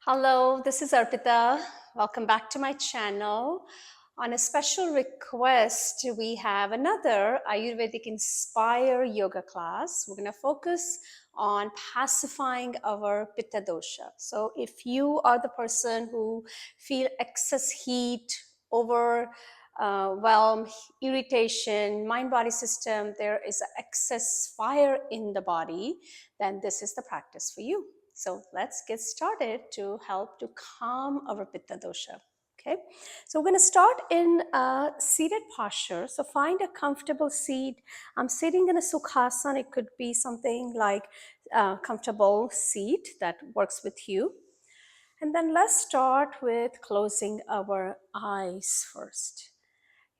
Hello, this is Arpita. Welcome back to my channel. On a special request, we have another Ayurvedic inspired yoga class. We're going to focus on pacifying our Pitta dosha. So if you are the person who feel excess heat, overwhelm, irritation, mind-body system, there is excess fire in the body, then this is the practice for you. So let's get started to help to calm our Pitta dosha. Okay, so we're going to start in a seated posture. So find a comfortable seat. I'm sitting in a sukhasana. It could be something like a comfortable seat that works with you. And then let's start with closing our eyes first.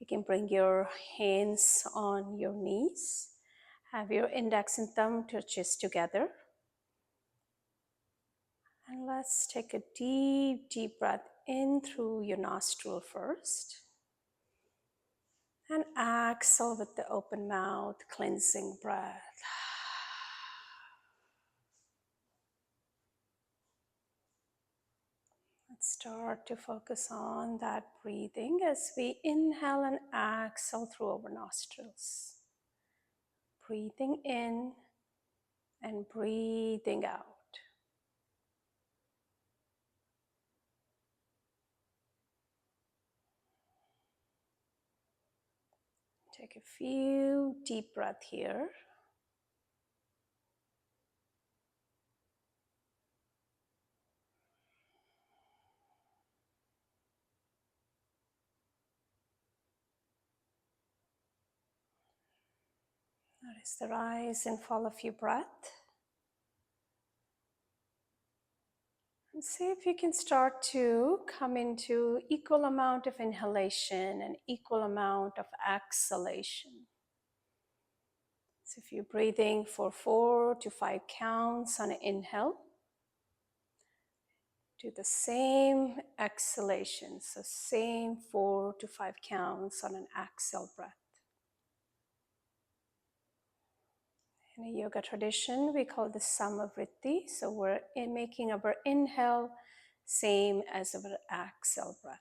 You can bring your hands on your knees. Have your index and thumb touches together. And let's take a deep, deep breath in through your nostril first. And exhale with the open mouth, cleansing breath. Let's start to focus on that breathing as we inhale and exhale through our nostrils. Breathing in and breathing out. Take a few deep breaths here. Notice the rise and fall of your breath. And see if you can start to come into equal amount of inhalation and equal amount of exhalation. So if you're breathing for 4 to 5 counts on an inhale, do the same exhalation. So same 4 to 5 counts on an exhale breath. In a yoga tradition, we call this samavritti. So we're making our inhale same as our exhale breath.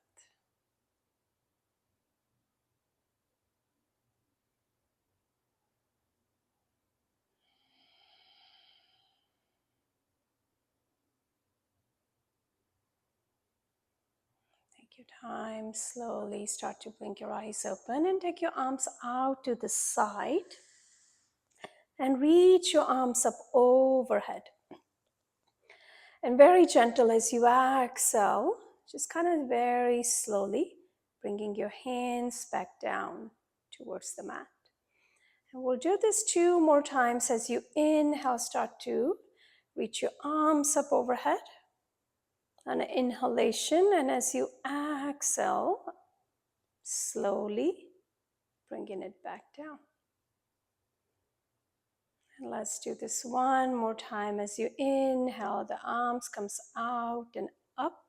Take your time, slowly start to blink your eyes open and take your arms out to the side and reach your arms up overhead. And very gentle as you exhale, just kind of very slowly bringing your hands back down towards the mat. And we'll do this 2 more times. As you inhale, start to reach your arms up overhead on an inhalation, and as you exhale, slowly bringing it back down. And let's do this 1 more time. As you inhale, the arms comes out and up.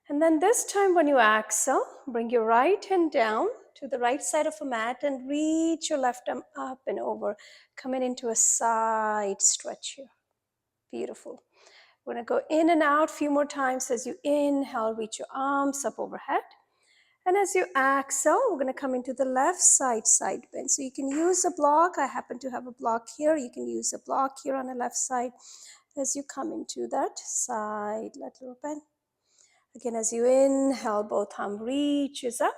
And then this time when you exhale, bring your right hand down to the right side of a mat and reach your left arm up and over, coming into a side stretch here. Beautiful. We're going to go in and out a few more times. As you inhale, reach your arms up overhead. And as you exhale, we're going to come into the left side bend. So you can use a block. I happen to have a block here. You can use a block here on the left side as you come into that side lateral bend. Again, as you inhale, both arm reaches up.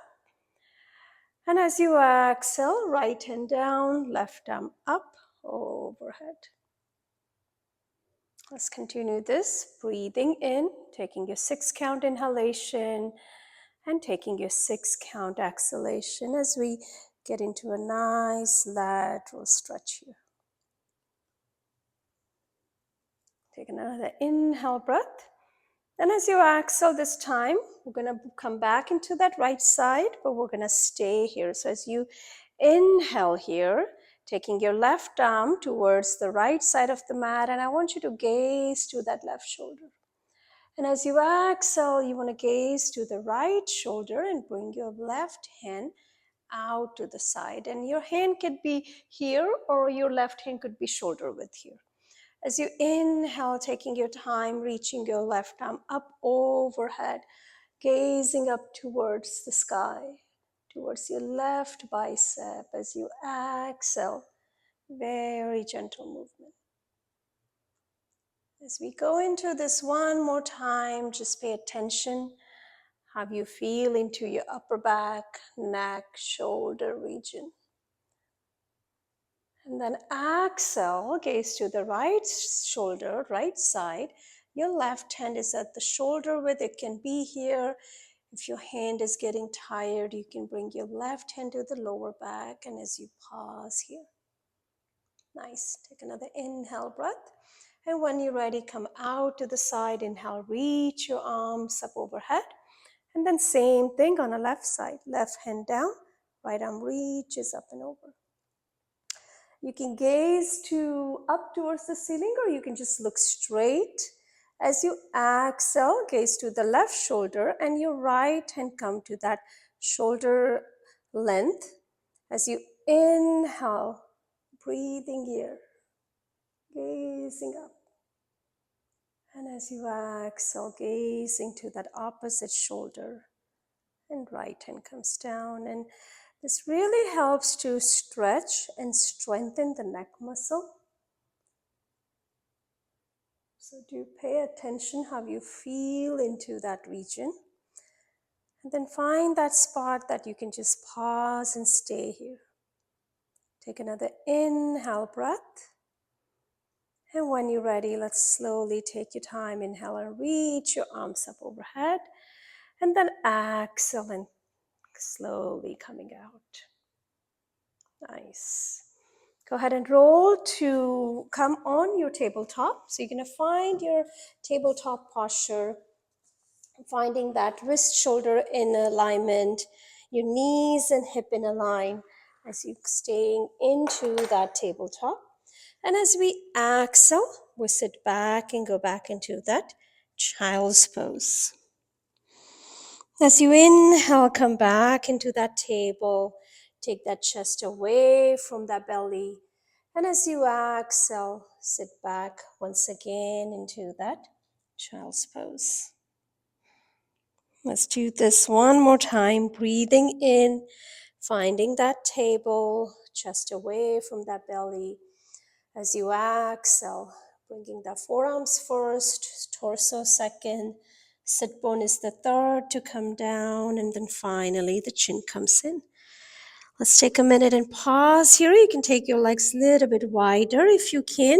And as you exhale, right hand down, left arm up, overhead. Let's continue this. Breathing in, taking your 6 count inhalation and taking your 6 count exhalation as we get into a nice lateral stretch here. Take another inhale breath. And as you exhale this time, we're going to come back into that right side, but we're going to stay here. So as you inhale here, taking your left arm towards the right side of the mat, and I want you to gaze to that left shoulder. And as you exhale, you want to gaze to the right shoulder and bring your left hand out to the side. And your hand could be here or your left hand could be shoulder width here. As you inhale, taking your time, reaching your left arm up overhead, gazing up towards the sky, towards your left bicep. As you exhale, very gentle movement. As we go into this one more time, just pay attention how you feel into your upper back, neck, shoulder region. And then exhale, gaze to the right shoulder, right side. Your left hand is at the shoulder width. It can be here. If your hand is getting tired, you can bring your left hand to the lower back. And as you pause here, nice. Take another inhale breath. And when you're ready, come out to the side. Inhale, reach your arms up overhead. And then same thing on the left side. Left hand down, right arm reaches up and over. You can gaze up towards the ceiling, or you can just look straight. As you exhale, gaze to the left shoulder and your right hand come to that shoulder length. As you inhale, breathing here, gazing up. And as you exhale, gazing to that opposite shoulder, and right hand comes down. And this really helps to stretch and strengthen the neck muscle. So do pay attention how you feel into that region. And then find that spot that you can just pause and stay here. Take another inhale breath. And when you're ready, let's slowly take your time. Inhale and reach your arms up overhead. And then exhale and slowly coming out. Nice. Go ahead and roll to come on your tabletop. So you're going to find your tabletop posture, finding that wrist shoulder in alignment, your knees and hip in a line as you staying into that tabletop. And as we exhale, we sit back and go back into that child's pose. As you inhale, come back into that table. Take that chest away from that belly. And as you exhale, sit back once again into that child's pose. Let's do this one more time. Breathing in, finding that table, chest away from that belly. As you exhale, bringing the forearms first, torso second, sit bone is the third to come down, and then finally the chin comes in. Let's take a minute and pause here. You can take your legs a little bit wider if you can.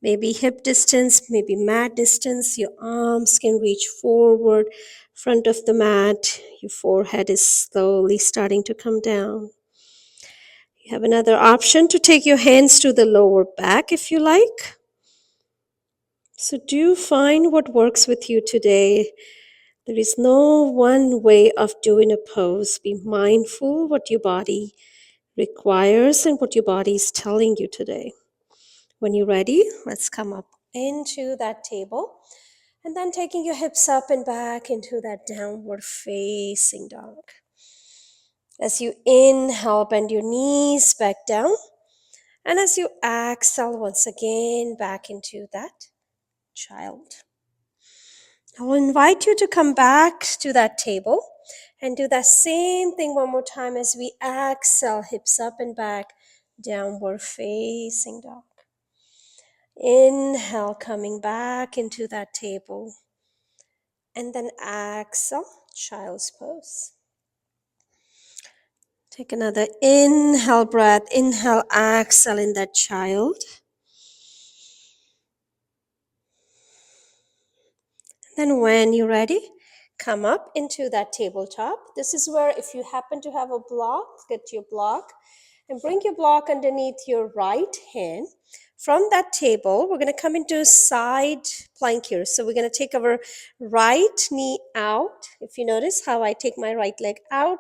Maybe hip distance, maybe mat distance. Your arms can reach forward, front of the mat. Your forehead is slowly starting to come down. You have another option to take your hands to the lower back if you like. So do find what works with you today. There is no one way of doing a pose. Be mindful what your body requires and what your body is telling you today. When you're ready, let's come up into that table. And then taking your hips up and back into that downward facing dog. As you inhale, bend your knees back down. And as you exhale, once again, back into that child. I will invite you to come back to that table and do that same thing one more time as we exhale, hips up and back, downward facing dog. Inhale, coming back into that table. And then exhale, child's pose. Take another inhale breath. Inhale, exhale in that child. Then when you're ready, come up into that tabletop. This is where if you happen to have a block, get your block and bring your block underneath your right hand. From that table, we're going to come into side plank here. So we're going to take our right knee out. If you notice how I take my right leg out,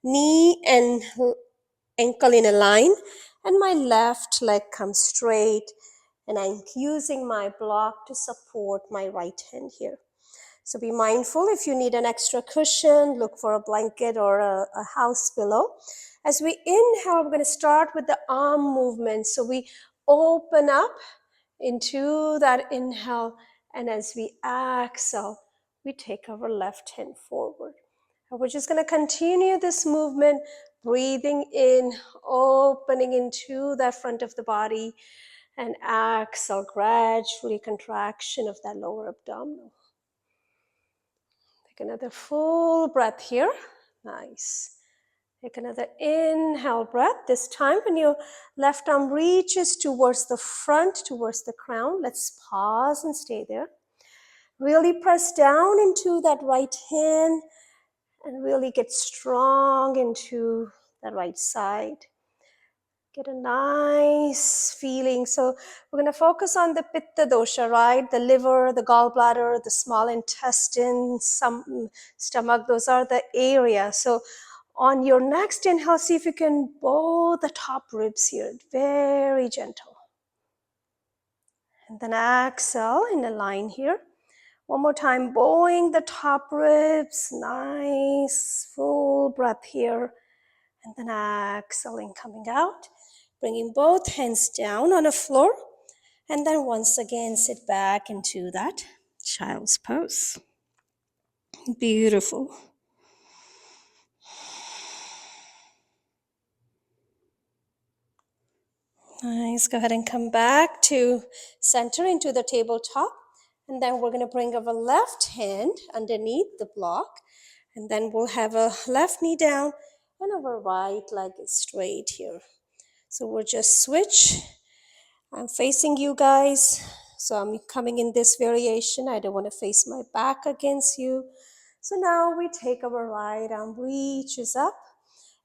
knee and ankle in a line, and my left leg comes straight, and I'm using my block to support my right hand here. So be mindful if you need an extra cushion, look for a blanket or a house pillow. As we inhale, we're going to start with the arm movement. So we open up into that inhale. And as we exhale, we take our left hand forward. And we're just going to continue this movement, breathing in, opening into that front of the body, and exhale, gradually contraction of that lower abdominal. Take another full breath here. Nice. Take another inhale breath. This time when your left arm reaches towards the front, towards the crown, let's pause and stay there. Really press down into that right hand and really get strong into the right side. Get a nice feeling. So we're going to focus on the Pitta dosha, right? The liver, the gallbladder, the small intestine, some stomach. Those are the areas. So on your next inhale, see if you can bow the top ribs here. Very gentle. And then exhale in a line here. One more time, bowing the top ribs. Nice, full breath here. And then exhaling, coming out. Bringing both hands down on the floor. And then once again, sit back into that child's pose. Beautiful. Nice. Go ahead and come back to center into the tabletop. And then we're going to bring our left hand underneath the block. And then we'll have a left knee down and our right leg is straight here. So we'll just switch. I'm facing you guys. So I'm coming in this variation. I don't want to face my back against you. So now we take our right arm, reaches up.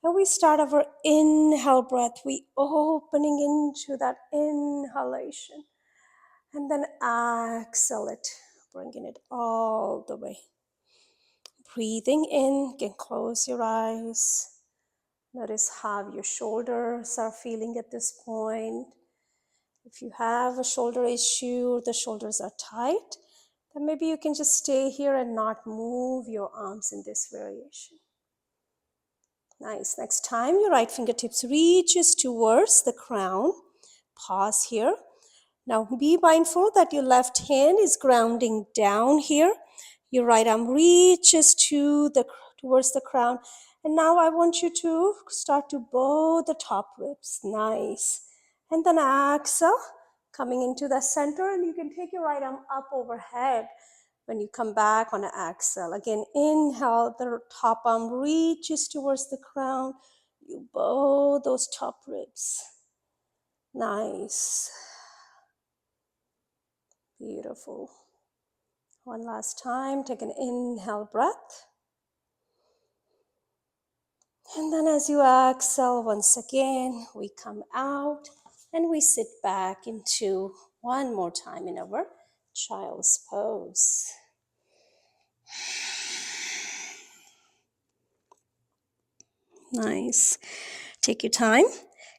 And we start our inhale breath. We opening into that inhalation. And then exhale it, bringing it all the way. Breathing in, you can close your eyes. Notice how your shoulders are feeling at this point. If you have a shoulder issue, the shoulders are tight, then maybe you can just stay here and not move your arms in this variation. Nice. Next time, your right fingertips reaches towards the crown. Pause here. Now be mindful that your left hand is grounding down here. Your right arm reaches towards the crown. And now I want you to start to bow the top ribs. Nice. And then exhale, coming into the center, and you can take your right arm up overhead. When you come back on an exhale, again, inhale, the top arm reaches towards the crown. You bow those top ribs. Nice. Beautiful. One last time, take an inhale breath. And then as you exhale, once again, we come out and we sit back into one more time in our child's pose. Nice. Take your time,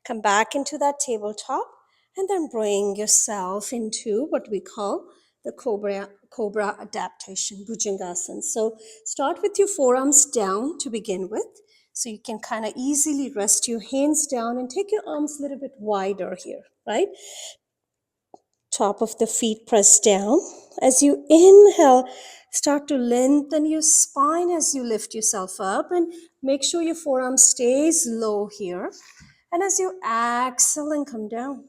come back into that tabletop, and then bring yourself into what we call the cobra adaptation, Bhujangasana. So start with your forearms down to begin with. So you can kind of easily rest your hands down and take your arms a little bit wider here, right? Top of the feet pressed down. As you inhale, start to lengthen your spine as you lift yourself up and make sure your forearm stays low here. And as you exhale and come down.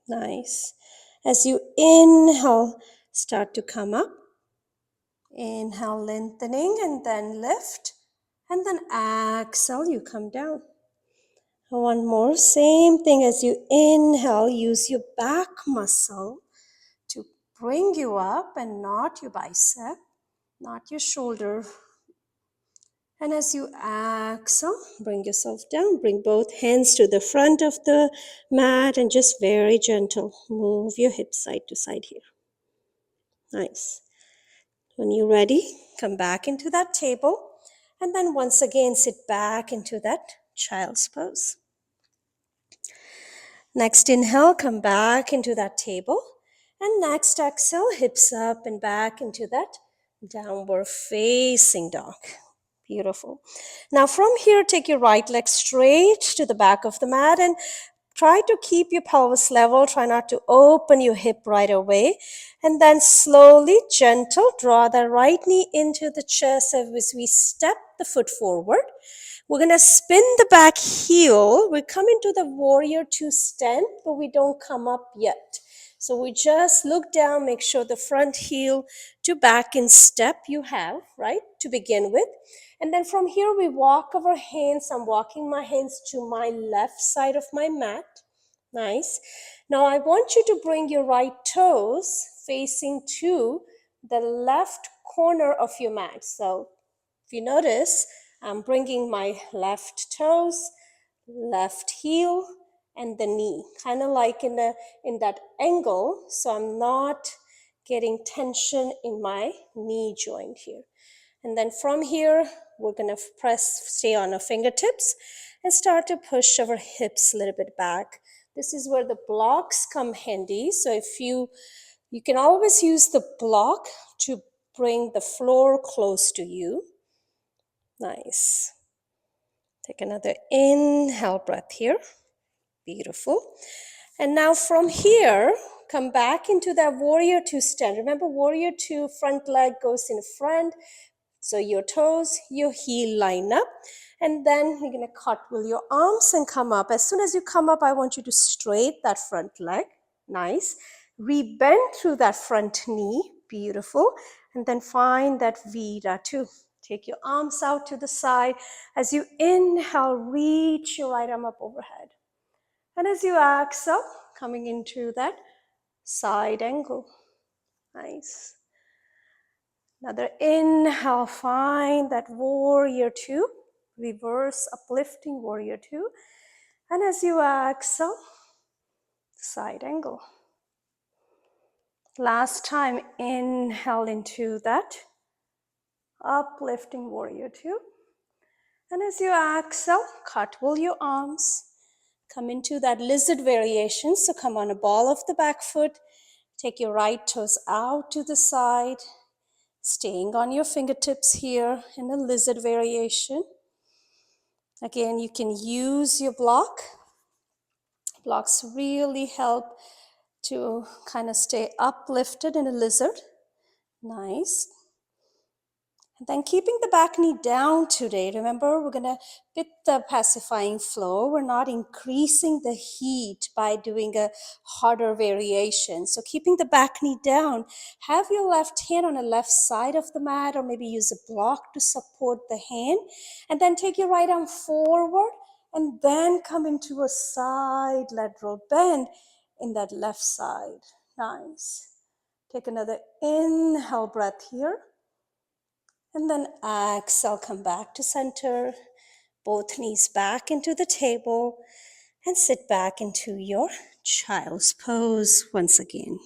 Nice. As you inhale, start to come up. Inhale, lengthening, and then lift. And then exhale, you come down. One more, same thing. As you inhale, use your back muscle to bring you up and not your bicep, not your shoulder. And as you exhale, bring yourself down. Bring both hands to the front of the mat and just very gentle. Move your hips side to side here. Nice. When you're ready, come back into that table. And then once again, sit back into that child's pose. Next inhale, come back into that table. And next exhale, hips up and back into that downward facing dog. Beautiful. Now from here, take your right leg straight to the back of the mat and try to keep your pelvis level. Try not to open your hip right away. And then slowly, gentle, draw the right knee into the chest as we step the foot forward. We're going to spin the back heel. We come into the warrior two stand, but we don't come up yet. So we just look down, make sure the front heel to back in step you have, right, to begin with. And then from here, we walk our hands. I'm walking my hands to my left side of my mat. Nice. Now I want you to bring your right toes facing to the left corner of your mat. So if you notice, I'm bringing my left toes, left heel, and the knee, kind of like in that angle, so I'm not getting tension in my knee joint here. And then from here, we're gonna stay on our fingertips and start to push our hips a little bit back. This is where the blocks come handy. So if you can always use the block to bring the floor close to you. Nice. Take another inhale breath here. Beautiful. And now from here, come back into that warrior two stand. Remember, warrior two, front leg goes in front. So your toes, your heel line up. And then you're going to cartwheel your arms and come up. As soon as you come up, I want you to straight that front leg. Nice. Rebend through that front knee. Beautiful. And then find that Virata. Take your arms out to the side. As you inhale, reach your right arm up overhead. And as you exhale, coming into that side angle. Nice. Another inhale, find that warrior two. Reverse uplifting warrior two. And as you exhale, side angle. Last time, inhale into that uplifting warrior two. And as you exhale, cartwheel your arms. Come into that lizard variation. So come on a ball of the back foot. Take your right toes out to the side. Staying on your fingertips here in a lizard variation. Again, you can use your block. Blocks really help to kind of stay uplifted in a lizard. Nice. And then keeping the back knee down today. Remember, we're going to Pitta pacifying flow. We're not increasing the heat by doing a harder variation. So keeping the back knee down, have your left hand on the left side of the mat, or maybe use a block to support the hand. And then take your right arm forward and then come into a side lateral bend in that left side. Nice. Take another inhale breath here. And then exhale, come back to center. Both knees back into the table and sit back into your child's pose once again.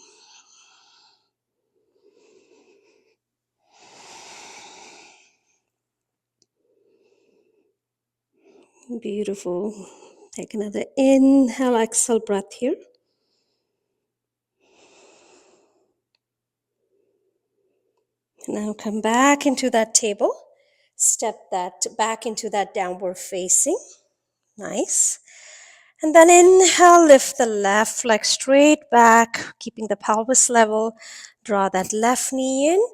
Beautiful. Take another inhale, exhale breath here. Now come back into that table. Step that back into that downward facing. Nice. And then inhale, lift the left leg straight back, keeping the pelvis level. Draw that left knee in.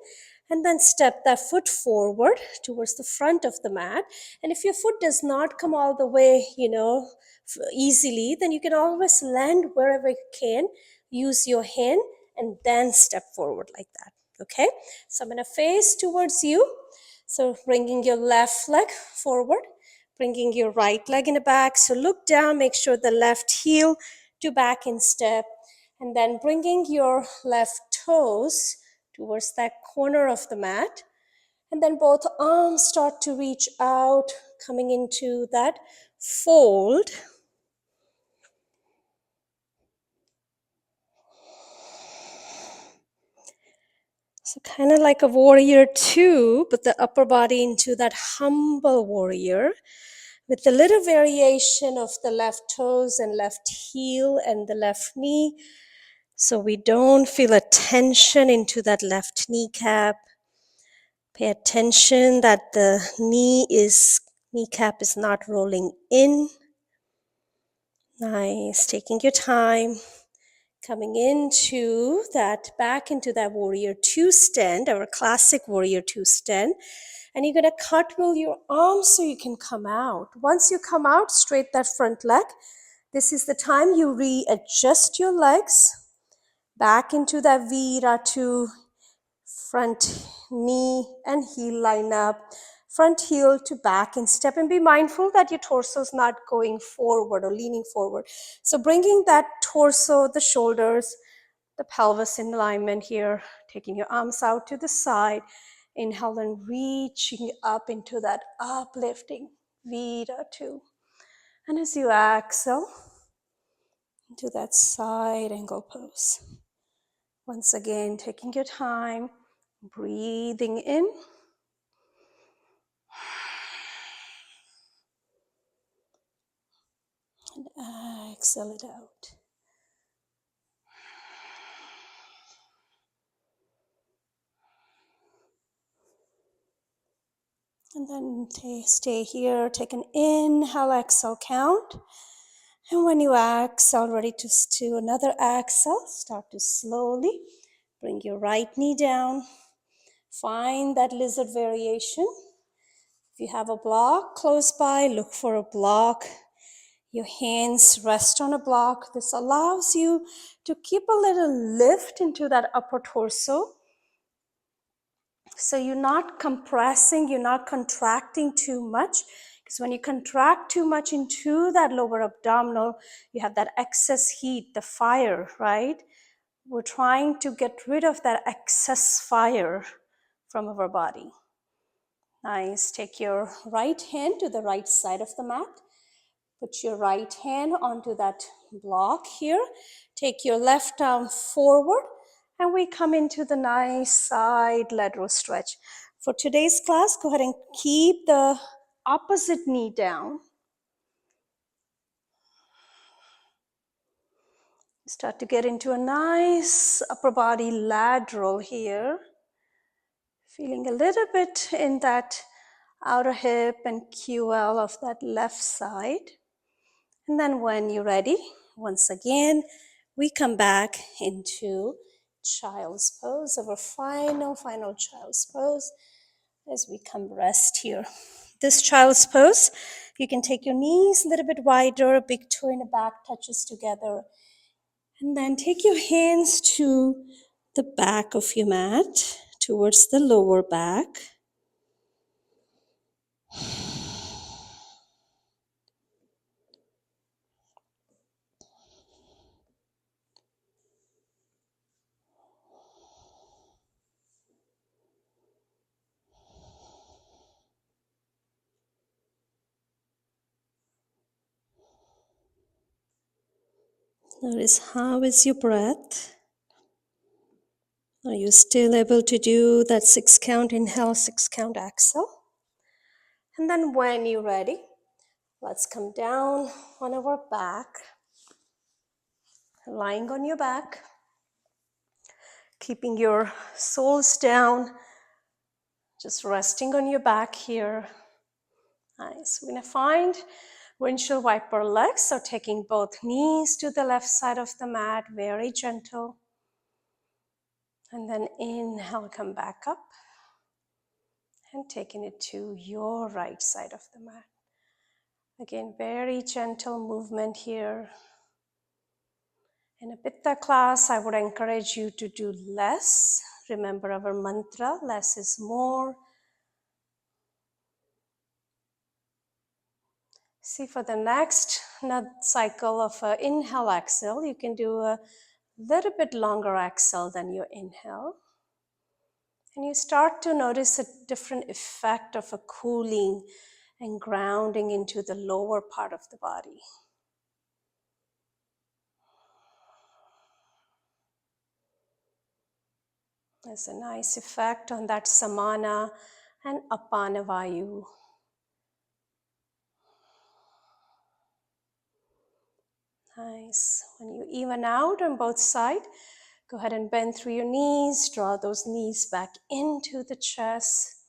And then step that foot forward towards the front of the mat. And if your foot does not come all the way, easily, then you can always land wherever you can. Use your hand and then step forward like that. Okay? So I'm going to face towards you. So bringing your left leg forward. Bringing your right leg in the back. So look down, make sure the left heel to back in step. And then bringing your left toes towards that corner of the mat. And then both arms start to reach out, coming into that fold. So kind of like a warrior two, but the upper body into that humble warrior with a little variation of the left toes and left heel and the left knee. So we don't feel a tension into that left kneecap. Pay attention that the kneecap is not rolling in, Nice. Taking your time. Coming into that, back into that warrior two stand, our classic warrior two stand. And you're going to cartwheel your arms so you can come out. Once you come out, straight that front leg. This is the time you readjust your legs back into that Viratu, front knee and heel line up, front heel to back and step, and be mindful that your torso is not going forward or leaning forward. So bringing that torso, the shoulders, the pelvis in alignment here, taking your arms out to the side. Inhale and reaching up into that uplifting Viratu. And as you exhale, into that side angle pose. Once again, taking your time, breathing in. And exhale it out. And then stay here, take an inhale, exhale count. And when you exhale, ready to do another exhale, start to slowly bring your right knee down. Find that lizard variation. If you have a block close by, look for a block. Your hands rest on a block. This allows you to keep a little lift into that upper torso. So you're not compressing, you're not contracting too much. Because when you contract too much into that lower abdominal, you have that excess heat, the fire, right? We're trying to get rid of that excess fire from our body. Nice. Take your right hand to the right side of the mat. Put your right hand onto that block here. Take your left arm forward, and we come into the nice side lateral stretch. For today's class, go ahead and keep the opposite knee down. Start to get into a nice upper body lateral here. Feeling a little bit in that outer hip and QL of that left side. And then when you're ready, once again, we come back into child's pose, our final child's pose, as we come rest here. This child's pose, you can take your knees a little bit wider, big toe in the back touches together, and then take your hands to the back of your mat, towards the lower back. Notice how is your breath. Are you still able to do that 6 count inhale, 6 count exhale? And then when you're ready, let's come down on our back, lying on your back, keeping your soles down, just resting on your back here. Nice. We're going to find windshield wiper legs, so taking both knees to the left side of the mat, very gentle. And then inhale, come back up. And taking it to your right side of the mat. Again, very gentle movement here. In a Pitta class, I would encourage you to do less. Remember our mantra, less is more. See, for the next cycle of inhale, exhale, you can do a little bit longer exhale than your inhale. And you start to notice a different effect of a cooling and grounding into the lower part of the body. There's a nice effect on that samana and apana vayu. Nice. When you even out on both sides, go ahead and bend through your knees, draw those knees back into the chest.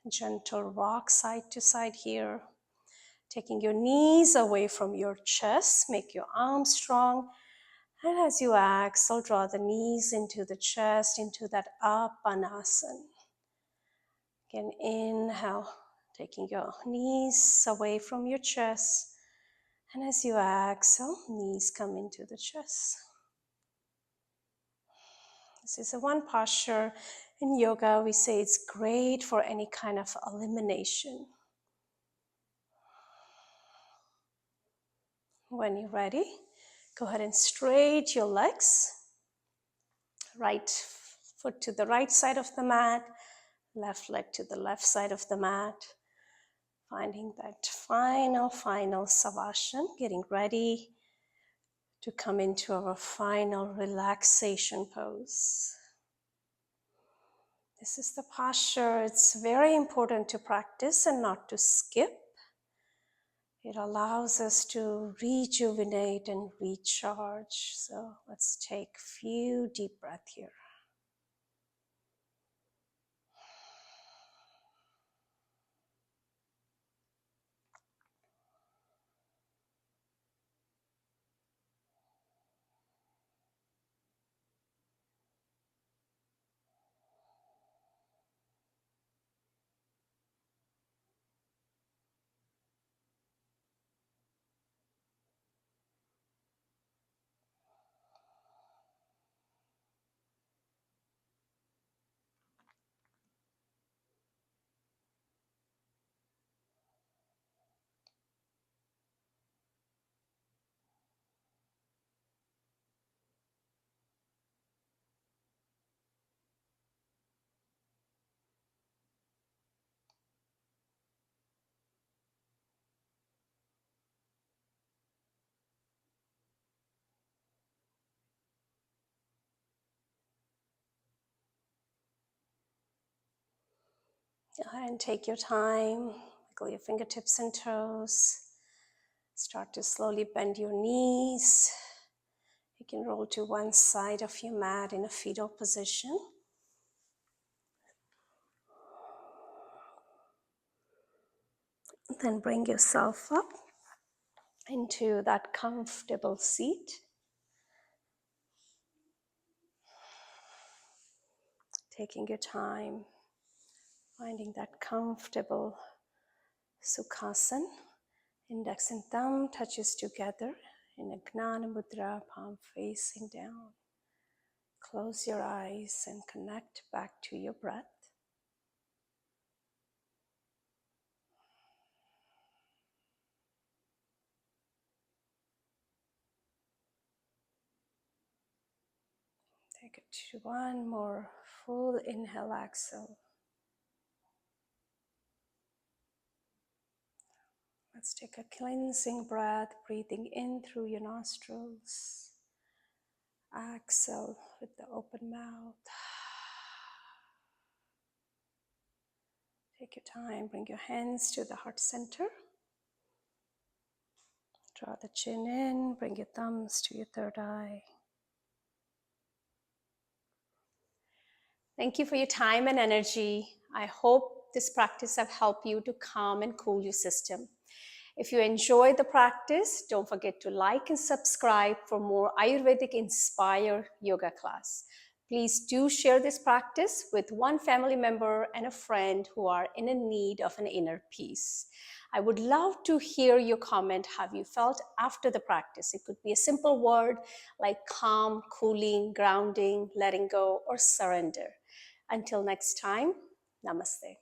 Gentle rock side to side here. Taking your knees away from your chest, make your arms strong. And as you exhale, draw the knees into the chest, into that Apanasana. Again, inhale, taking your knees away from your chest. And as you exhale, knees come into the chest. This is a one posture in yoga. We say it's great for any kind of elimination. When you're ready, go ahead and straighten your legs. Right foot to the right side of the mat, left leg to the left side of the mat. Finding that final Savasana, getting ready to come into our final relaxation pose. This is the posture. It's very important to practice and not to skip. It allows us to rejuvenate and recharge. So let's take a few deep breaths here. Go ahead and take your time, wiggle your fingertips and toes. Start to slowly bend your knees. You can roll to one side of your mat in a fetal position. Then bring yourself up into that comfortable seat. Taking your time, finding that comfortable Sukhasana. Index and thumb touches together in a Gnana Mudra, palm facing down. Close your eyes and connect back to your breath. Take it to one more full inhale, exhale. Let's take a cleansing breath, breathing in through your nostrils. Exhale with the open mouth. Take your time, bring your hands to the heart center. Draw the chin in, bring your thumbs to your third eye. Thank you for your time and energy. I hope this practice have helped you to calm and cool your system. If you enjoyed the practice, don't forget to like and subscribe for more Ayurvedic inspired yoga class. Please do share this practice with one family member and a friend who are in a need of an inner peace. I would love to hear your comment, how you felt after the practice. It could be a simple word like calm, cooling, grounding, letting go, or surrender. Until next time, namaste.